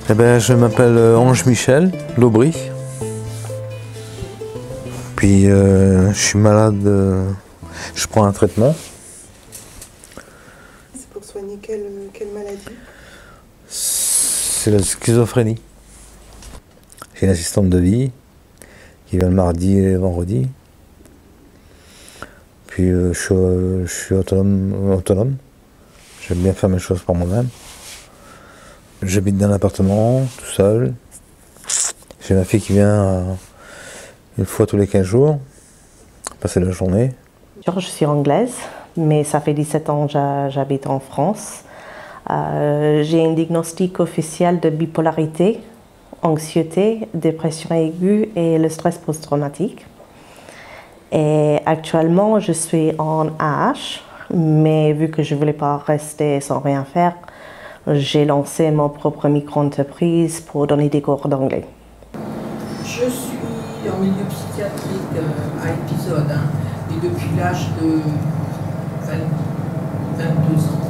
Eh ben, je m'appelle Ange Michel Laubry. Puis je suis malade, je prends un traitement. C'est pour soigner quelle maladie? C'est la schizophrénie. J'ai une assistante de vie qui vient le mardi et le vendredi. Puis je suis autonome. J'aime bien faire mes choses par moi-même. J'habite dans un appartement, tout seul. J'ai ma fille qui vient une fois tous les 15 jours, passer la journée. Je suis anglaise, mais ça fait 17 ans que j'habite en France. J'ai un diagnostic officiel de bipolarité, anxiété, dépression aiguë et le stress post-traumatique. Et actuellement, je suis en AH, mais vu que je ne voulais pas rester sans rien faire, j'ai lancé mon propre micro-entreprise pour donner des cours d'anglais. Je suis en milieu psychiatrique à épisode, et depuis l'âge de 22 ans.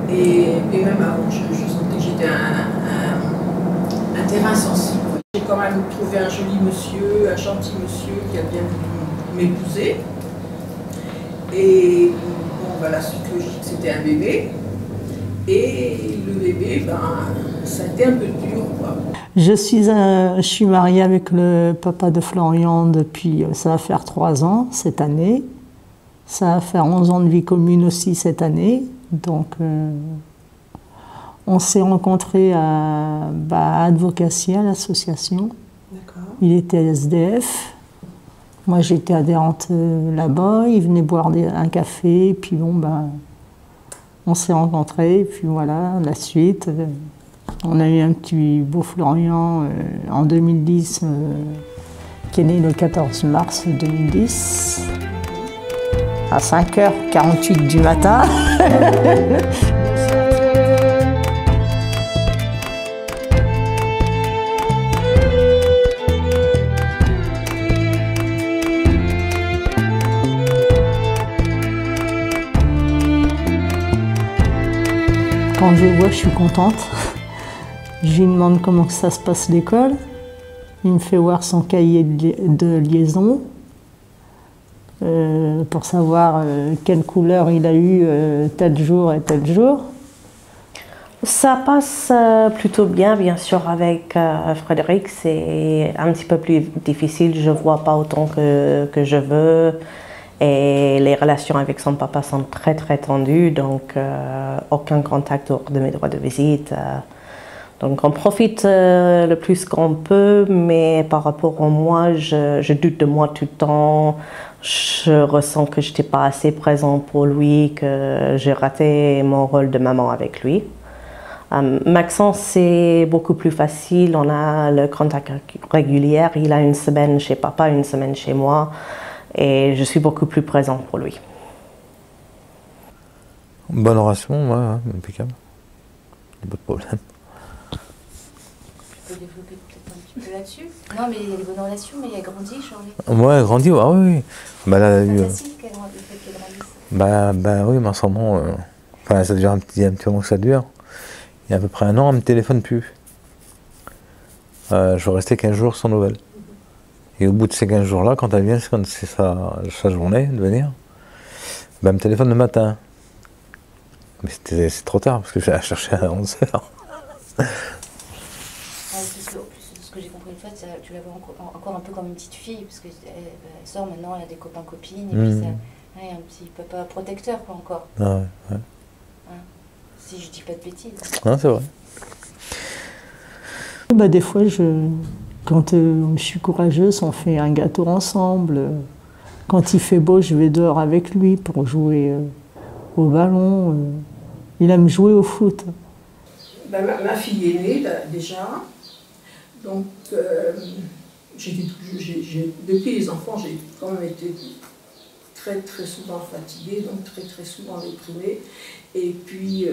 Et même avant, je sentais que j'étais un terrain sensible. J'ai quand même trouvé un joli monsieur, un gentil monsieur qui a bien voulu m'épouser. Et bon, la suite logique, c'était un bébé. Et le bébé, ça a été un peu dur, quoi. Je suis mariée avec le papa de Florian depuis, ça va faire 3 ans cette année. Ça va faire 11 ans de vie commune aussi cette année. Donc, on s'est rencontrés à Advocacy, à l'association. Il était SDF. Moi, j'étais adhérente là-bas. Il venait boire un café. Et puis bon, on s'est rencontrés. Et puis voilà, la suite. On a eu un petit beau Florian en 2010, qui est né le 14 mars 2010, à 5h48 du matin. Quand je le vois, je suis contente. Je lui demande comment ça se passe l'école. Il me fait voir son cahier de liaison pour savoir quelle couleur il a eu tel jour et tel jour. Ça passe plutôt bien sûr, avec Frédéric. C'est un petit peu plus difficile. Je ne vois pas autant que je veux. Et les relations avec son papa sont très tendues. Donc, aucun contact hors de mes droits de visite. Donc on profite le plus qu'on peut, mais par rapport à moi, je doute de moi tout le temps. Je ressens que je n'étais pas assez présente pour lui, que j'ai raté mon rôle de maman avec lui. Maxence, c'est beaucoup plus facile. On a le contact régulier. Il a une semaine chez papa, une semaine chez moi. Et je suis beaucoup plus présente pour lui. Bonne relation, ouais, impeccable. Pas de problème. Tu peux développer peut-être un petit peu là-dessus? Non, mais il y a des bonnes relations, mais il a grandi, Charlie. Ouais, grandi, ah oui. Là, elle a eu. C'est facile qu'elle grandisse. Oui, mais en ce moment, ça dure un petit moment que ça dure. Il y a à peu près 1 an, elle me téléphone plus. Je vais rester 15 jours sans nouvelles. Et au bout de ces 15 jours-là, quand elle vient, c'est sa journée de venir, elle me téléphone le matin. Mais c'est trop tard, parce que je vais la chercher à 11h. Ce que j'ai compris une fois, tu la vois encore un peu comme une petite fille, parce qu'elle sort maintenant, elle a des copains-copines, et puis ça, un petit papa protecteur, quoi, encore. Ah ouais. Si je dis pas de bêtises. Non, c'est vrai. Des fois, quand je suis courageuse, on fait un gâteau ensemble. Quand il fait beau, je vais dehors avec lui pour jouer au ballon. Il aime jouer au foot. Ma fille est née, là, déjà. Donc, depuis les enfants, j'ai quand même été très souvent fatiguée, donc très souvent déprimée. Et puis,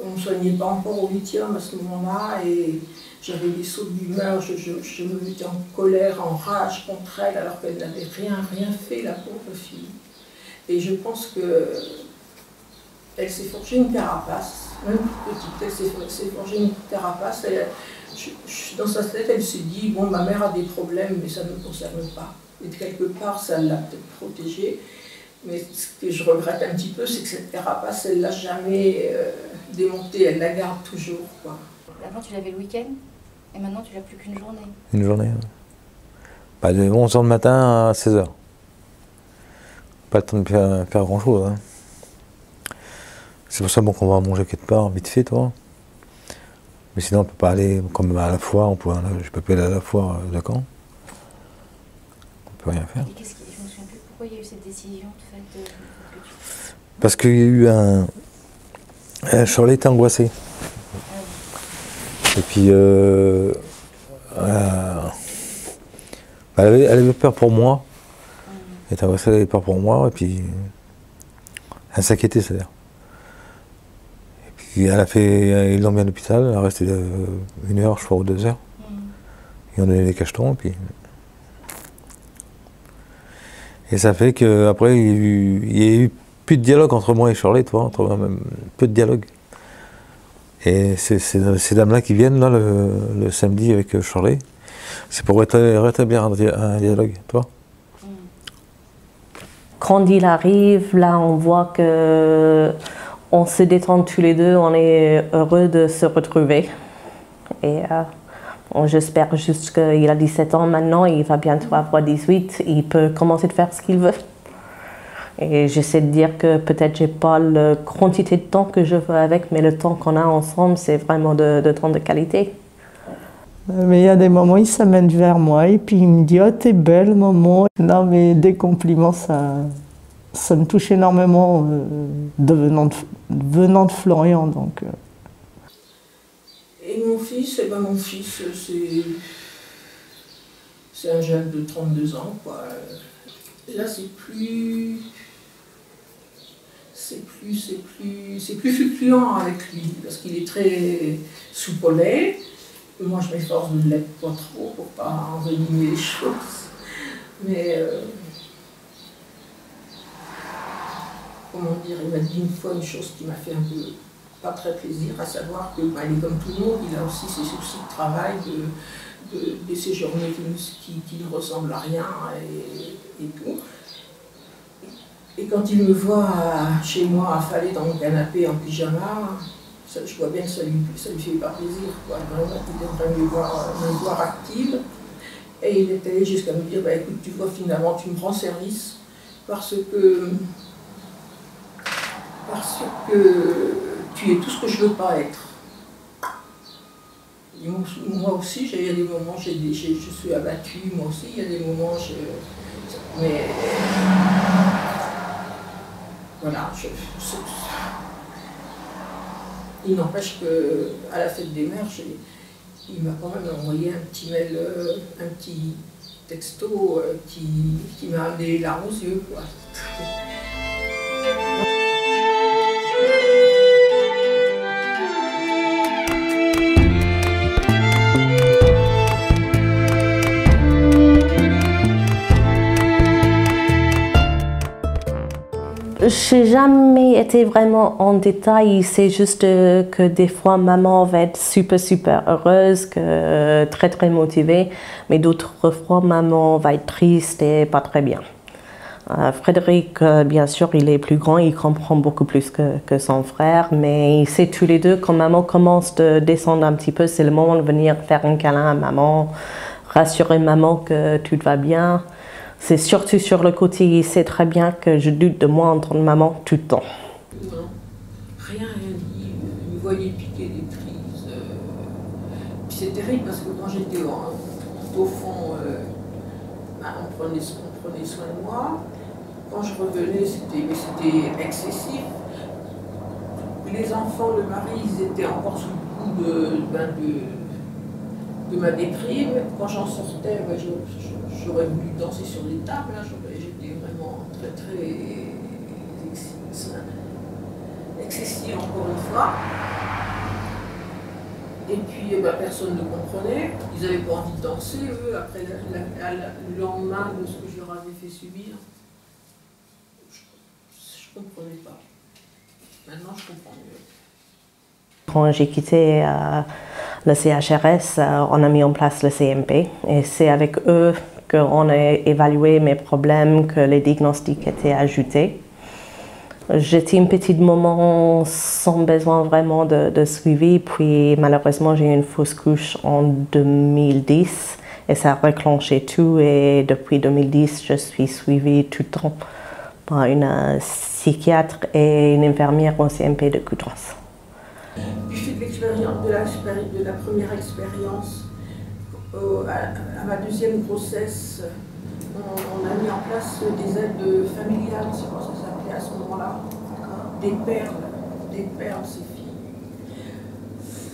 on ne me soignait pas encore au lithium à ce moment-là, et j'avais des sauts d'humeur, je me mettais en colère, en rage contre elle, alors qu'elle n'avait rien fait, la pauvre fille. Et je pense qu'elle s'est forgée une carapace, Même petite, elle s'est forgée une carapace. Dans sa tête, elle s'est dit, bon, ma mère a des problèmes, mais ça ne me concerne pas. Et de quelque part, ça l'a peut-être protégée. Mais ce que je regrette un petit peu, c'est que cette carapace, elle ne l'a jamais démontée, elle la garde toujours, quoi. Avant, tu l'avais le week-end, et maintenant, tu l'as plus qu'une journée. Une journée, ouais. Bah, de 11h le matin à 16h. Pas le temps de faire grand-chose. Hein. C'est pour ça bon, qu'on va manger quelque part, vite fait, toi. Mais sinon, on ne peut pas aller comme à la foire. Je peux pas aller à la foire de Caen. On ne peut rien faire. Et je me souviens plus pourquoi il y a eu cette décision de fait, Parce qu'il y a eu Charlotte était angoissée. Et puis, elle avait peur pour moi. Elle était angoissée, elle avait peur pour moi. Et puis, elle s'inquiétait, c'est-à-dire. Et puis, ils l'ont mis à l'hôpital. Elle a resté 1 heure, je crois, ou 2 heures. Ils ont donné des cachetons. Et ça fait qu'après, il y a eu plus de dialogue entre moi et Charlotte, même peu de dialogue. Et ces dames-là qui viennent là, le samedi avec Charlotte, c'est pour rétablir un dialogue, toi. Quand il arrive, là, on voit que on se détend tous les deux, on est heureux de se retrouver. Et j'espère juste qu'il a 17 ans maintenant, il va bientôt avoir 18, il peut commencer de faire ce qu'il veut. Et j'essaie de dire que peut-être j'ai pas la quantité de temps que je veux avec, mais le temps qu'on a ensemble, c'est vraiment de temps de qualité. Mais il y a des moments, il s'amène vers moi et puis il me dit « Oh, t'es belle, maman ». Non, mais des compliments, ça me touche énormément venant de Florian. Donc. Et mon fils, c'est un jeune de 32 ans, quoi. Là, c'est plus fluctuant avec lui, parce qu'il est très soupolé. Moi, je m'efforce de ne l'être pas trop pour ne pas envenimer les choses. Mais, comment dire, il m'a dit une fois une chose qui m'a fait un peu pas très plaisir, à savoir qu'il est comme tout le monde, il a aussi ses soucis de travail, de ces journées qui ne ressemblent à rien et tout. Et quand il me voit chez moi affalé dans mon canapé en pyjama, je vois bien que ça lui fait pas plaisir, quoi. Vraiment, il aimerait me voir active. Et il est allé jusqu'à me dire, bah, écoute, tu vois, finalement, tu me rends service parce que tu es tout ce que je ne veux pas être. Et moi aussi, il y a des moments, je suis abattue, moi aussi, il y a des moments, mais voilà, il n'empêche qu'à la fête des mères, il m'a quand même envoyé un petit mail, un petit texto qui m'a amené les larmes aux yeux, quoi. Je n'ai jamais été vraiment en détail, c'est juste que des fois maman va être super heureuse, très motivée, mais d'autres fois maman va être triste et pas très bien. Frédéric, bien sûr, il est plus grand, il comprend beaucoup plus que son frère, mais il sait tous les deux quand maman commence de descendre un petit peu, c'est le moment de venir faire un câlin à maman, rassurer maman que tout va bien. C'est surtout sur le côté, il sait très bien que je doute de moi en tant que maman tout le temps. Non, rien dit. Il me voyait piquer des crises. Puis c'est terrible parce que quand j'étais tout au fond, on prenait soin de moi. Quand je revenais, c'était excessif. Les enfants, le mari, ils étaient encore sous le coup de ma déprime. Quand j'en sortais, j'aurais voulu danser sur les tables, hein. J'étais vraiment très excessive encore une fois. Et puis personne ne comprenait, ils n'avaient pas envie de danser, eux, après le lendemain de ce que je leur avais fait subir. Je ne comprenais pas. Maintenant je comprends mieux. quand j'ai quitté le CHRS, on a mis en place le CMP et c'est avec eux qu'on a évalué mes problèmes, que les diagnostics étaient ajoutés. J'étais un petit moment sans besoin vraiment de suivi, puis malheureusement j'ai eu une fausse couche en 2010 et ça a reclenché tout et depuis 2010 je suis suivie tout le temps par une psychiatre et une infirmière au CMP de Coutances. Puis je fais de l'expérience, de la première expérience à ma deuxième grossesse, on a mis en place des aides familiales, c'est quoi ça s'appelait à ce moment-là, des perles, ces filles.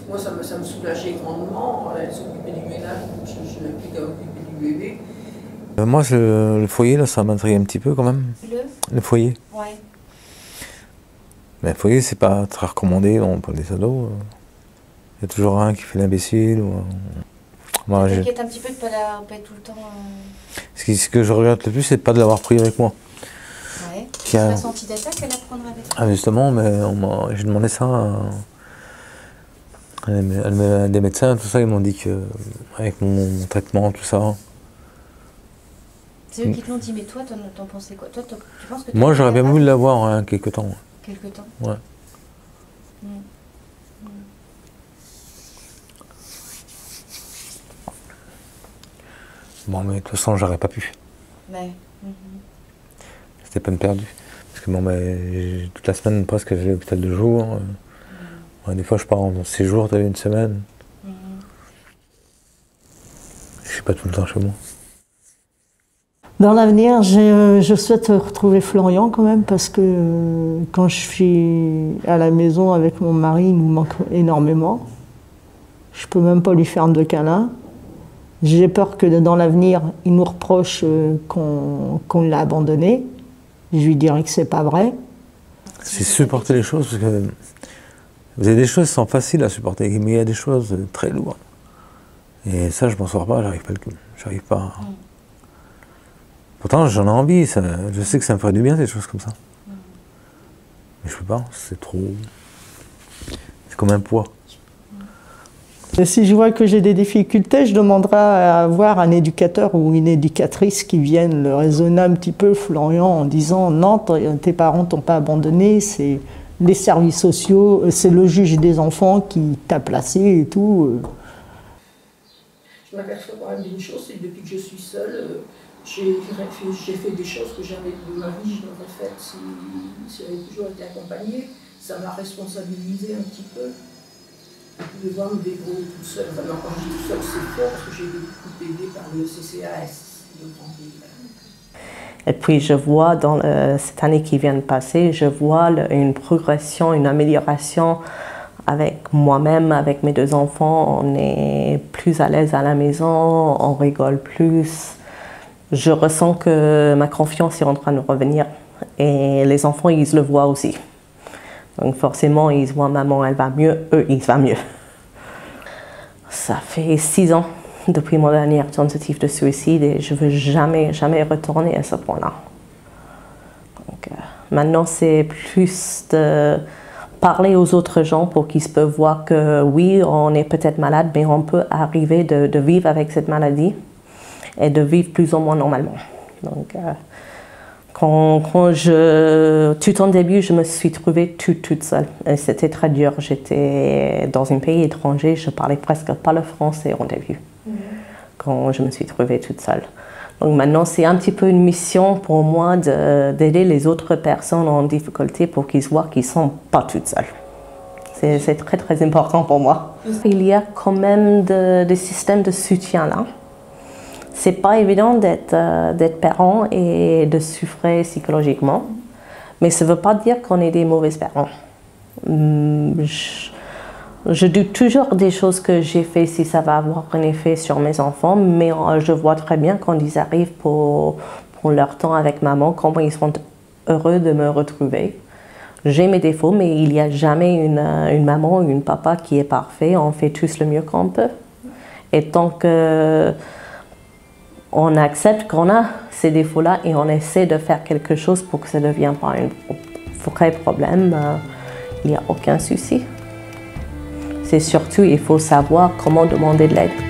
Moi ça me soulageait grandement, elles s'occupaient du ménage, je n'avais plus qu'à m'occuper du bébé. Moi, le foyer, là, ça m'intrigue un petit peu quand même. Le foyer. Ouais. Mais le foyer, c'est pas très recommandé pour les ados. Il y a toujours un qui fait l'imbécile. Ça t'inquiète un petit peu de ne pas être tout le temps... Ce que je regrette le plus, c'est de ne pas l'avoir pris avec moi. Ouais. Tu n'as pas senti d'attaque à la prendre avec toi? Ah, justement, mais j'ai demandé ça à des médecins, tout ça, ils m'ont dit que avec mon traitement, tout ça... C'est eux qui te l'ont dit, mais toi, t'en pensais quoi? Toi, tu penses que moi, j'aurais bien voulu l'avoir quelque temps. Quelque temps? Ouais. Bon, mais de toute façon, j'aurais pas pu. Ouais. C'était peine perdue. Parce que bon, toute la semaine, presque, j'allais à l'hôpital de jour. Des fois, je pars en séjour, t'avais une semaine. Je suis pas tout le temps chez moi. Dans l'avenir, je souhaite retrouver Florian quand même, parce que quand je suis à la maison avec mon mari, il nous manque énormément. Je peux même pas lui faire de câlin. J'ai peur que dans l'avenir, il nous reproche qu'on l'a abandonné. Je lui dirai que c'est pas vrai. C'est supporter les choses, parce que vous avez des choses qui sont faciles à supporter, mais il y a des choses très lourdes. Et ça, je m'en sors pas, j'arrive pas. Pourtant, j'en ai envie, je sais que ça me ferait du bien, des choses comme ça. Mais je peux pas, c'est trop... C'est comme un poids. Et si je vois que j'ai des difficultés, je demanderai à avoir un éducateur ou une éducatrice qui vienne le raisonner un petit peu, Florian, en disant « Non, tes parents t'ont pas abandonné, c'est les services sociaux, c'est le juge des enfants qui t'a placé et tout. » Je m'aperçois quand même d'une chose, c'est que depuis que je suis seule, j'ai fait des choses que jamais de ma vie je n'aurais faites si j'avais toujours été accompagnée. Ça m'a responsabilisée un petit peu. De devoir me débrouiller toute seule. Enfin, non, quand je dis toute seule, c'est fort parce que j'ai été beaucoup aidée par le CCAS. Et puis je vois dans cette année qui vient de passer, je vois une progression, une amélioration avec moi-même, avec mes deux enfants. On est plus à l'aise à la maison, on rigole plus. Je ressens que ma confiance est en train de revenir et les enfants, ils le voient aussi. Donc forcément, ils voient maman, elle va mieux, eux, ils vont mieux. Ça fait 6 ans depuis mon dernière tentative de suicide et je ne veux jamais retourner à ce point-là. Donc maintenant, c'est plus de parler aux autres gens pour qu'ils peuvent voir que oui, on est peut-être malade, mais on peut arriver de vivre avec cette maladie et de vivre plus ou moins normalement. Donc, tout en début, je me suis trouvée toute seule. C'était très dur. J'étais dans un pays étranger, je parlais presque pas le français au début, quand je me suis trouvée toute seule. Donc maintenant, c'est un petit peu une mission pour moi d'aider les autres personnes en difficulté pour qu'ils voient qu'ils ne sont pas toutes seules. C'est très, très important pour moi. Il y a quand même des systèmes de soutien là. C'est pas évident d'être parent et de souffrir psychologiquement, mais ça ne veut pas dire qu'on est des mauvais parents. Je doute toujours des choses que j'ai fait si ça va avoir un effet sur mes enfants, mais je vois très bien quand ils arrivent pour leur temps avec maman, comment ils sont heureux de me retrouver. J'ai mes défauts, mais il n'y a jamais une maman ou une papa qui est parfait. On fait tous le mieux qu'on peut. Et tant que on accepte qu'on a ces défauts-là et on essaie de faire quelque chose pour que ça ne devienne pas un vrai problème, il n'y a aucun souci. C'est surtout, il faut savoir comment demander de l'aide.